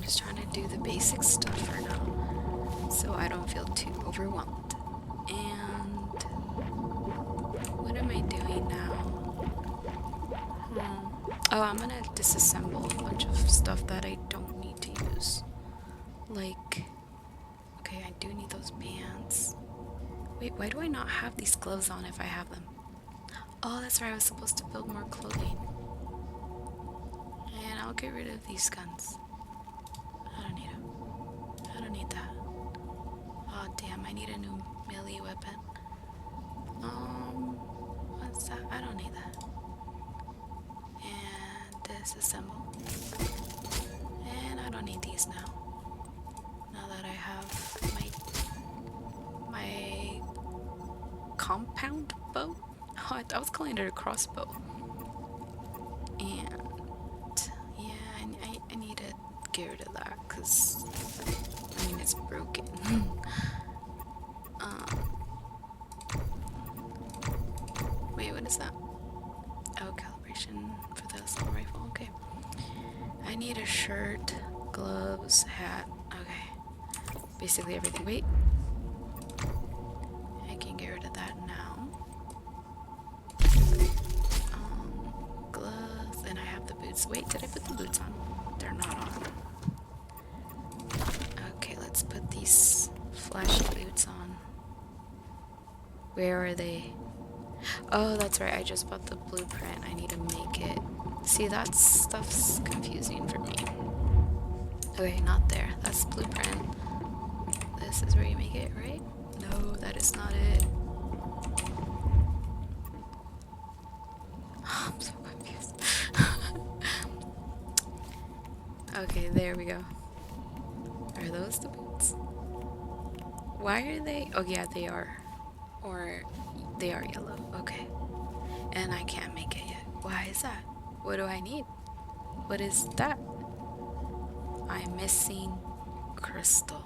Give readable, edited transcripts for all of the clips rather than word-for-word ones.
just trying to do the basic stuff for now, so I don't feel too overwhelmed. And what am I doing now? Oh, I'm gonna disassemble a bunch of stuff that I don't need to use. Like, okay, I do need those pants. Wait, why do I not have these gloves on if I have them? Oh, that's right, I was supposed to build more clothing. And I'll get rid of these guns. I don't need them. I don't need that. Oh, damn, I need a new melee weapon. What's that? I don't need that. And disassemble. And I don't need these now. Now that I have my compound bow. Oh, I was calling it a crossbow. And yeah, I need to get rid of that because I mean it's broken. Wait, what is that? Oh, calibration for the assault rifle. Okay. I need a shirt, gloves, hat. Okay. Basically everything. Wait. I can get rid of that now. Gloves, and I have the boots. Wait, did I put the boots on? They're not on. Okay, let's put these flashy boots on. Where are they? Oh, that's right. I just bought the blueprint. I need to make it. See, that stuff's confusing for me. Okay, not there. That's blueprint. This is where you make it, right? No, that is not it. I'm so confused. Okay, there we go. Are those the boots? Why are they? Oh, yeah, they are. Or they are yellow. Okay. And I can't make it yet. Why is that? What do I need? What is that? I'm missing crystal.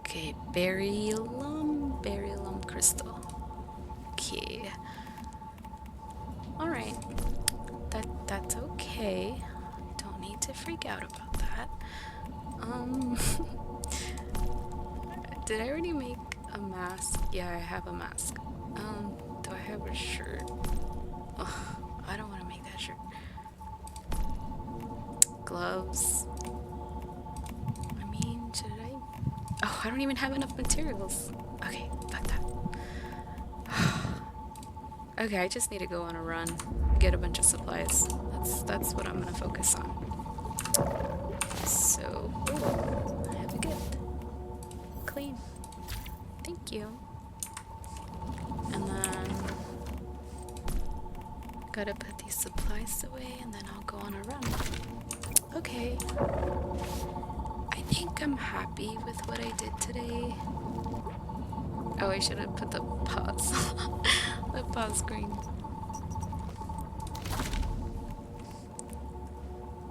Okay, beryllium crystal. Okay. Alright. That's okay. Don't need to freak out about that. Did I already make a mask? Yeah, I have a mask. Do I have a shirt? Ugh, I don't want to make that shirt. Gloves. I mean, should I? Oh, I don't even have enough materials. Okay, fuck that. Okay, I just need to go on a run, get a bunch of supplies. That's what I'm gonna focus on. So, ooh, I have a gift. Clean. Thank you. And then gotta put these supplies away and then I'll go on a run. Okay. I think I'm happy with what I did today. Oh, I should have put the pause. The pause screen.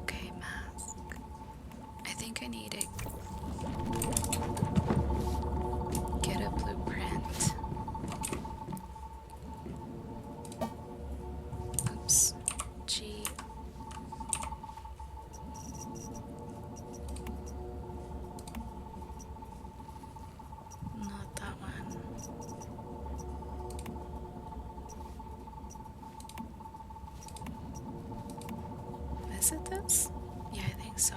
Okay, mask. I think I need to get a blueprint. Oops. G. Not that one. Is it this? Yeah, I think so.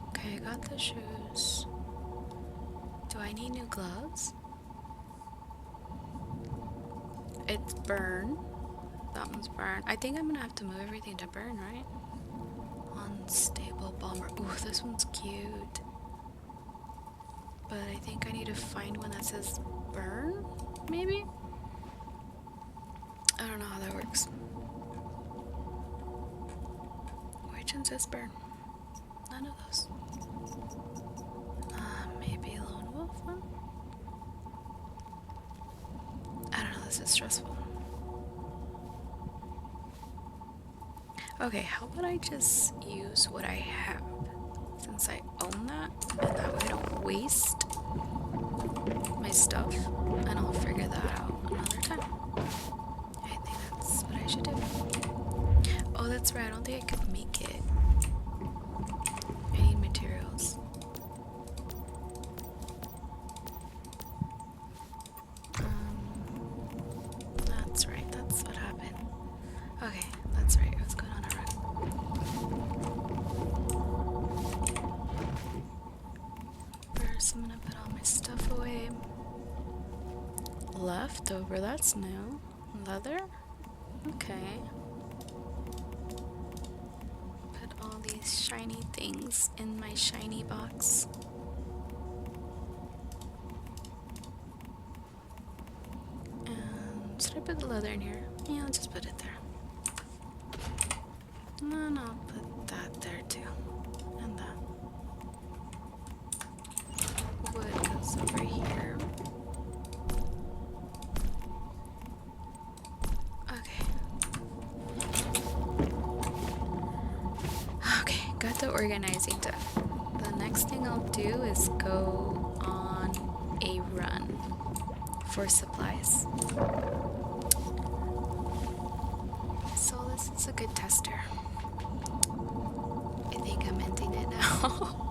Okay, I got the shoes. Do I need new gloves? It's burn. That one's burn. I think I'm gonna have to move everything to burn, right? Unstable bomber. Ooh, this one's cute. But I think I need to find one that says burn, maybe? I don't know how that works. Which one says burn? None of those. Maybe lone wolf one? I don't know, this is stressful. Okay, how about I just use what I have? Since I own that, and that way I don't waste my stuff, and I'll figure that out another time. I think that's what I should do. Oh, that's right, I don't think I could make it. leftover. That's new. Leather? Okay. Put all these shiny things in my shiny box. And should I put the leather in here? Yeah, I'll just put it there. No, no, I'll put that there too. And that. Wood goes over here. Okay. Okay, got the organizing done. The next thing I'll do is go on a run for supplies. So this is a good tester. I think I'm ending it now.